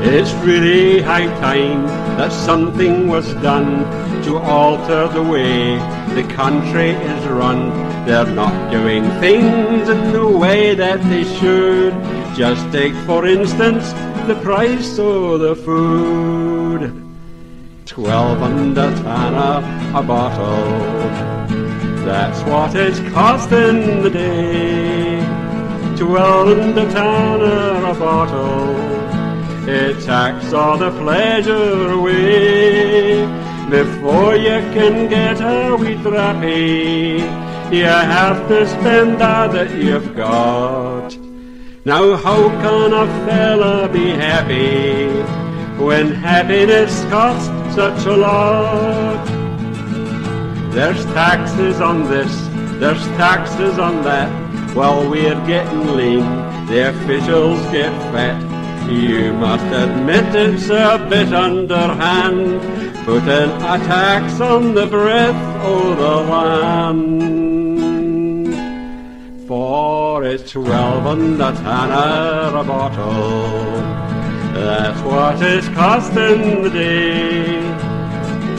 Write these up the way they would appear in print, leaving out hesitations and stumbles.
It's really high time that something was done to alter the way the country is run. They're not doing things in the way that they should. Just take, for instance, the price of the food. 12 under tanner a bottle, that's what it's costing the day. 12 under tanner a bottle, it takes all the pleasure away. Before you can get a wee drappy, you have to spend all that you've got. Now how can a fella be happy when happiness costs such a lot? There's taxes on this, there's taxes on that. While we're getting lean, the officials get fat. You must admit it's a bit underhand, putting a tax on the breath of the land. For it's 12 under tanner a bottle, that's what it's costing the day.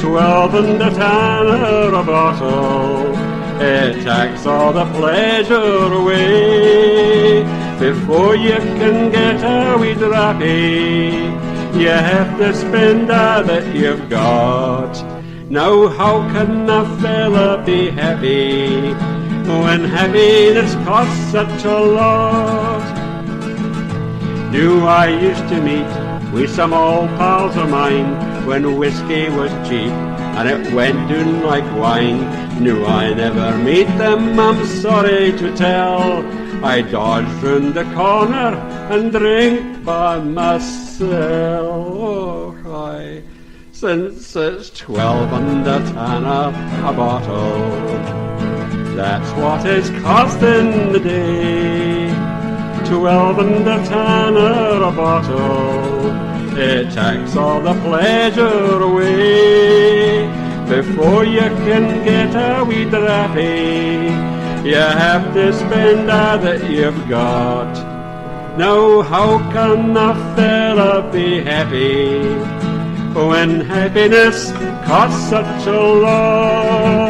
12 under tanner a bottle, it takes all the pleasure away. Before you can get a wee drappy, you have to spend all that you've got. Now how can a fella be happy when happiness costs such a lot? Knew I used to meet with some old pals of mine when whiskey was cheap and it went down like wine. Knew I never meet them, I'm sorry to tell. I dodge round the corner and drink by myself. Oh, aye. Since it's 12 under tanner a bottle, that's what it's costing the day. 12 under tanner a bottle, it takes all the pleasure away. Before you can get a wee drappy, you have to spend all that you've got. Now how can a fella be happy when happiness costs such a lot?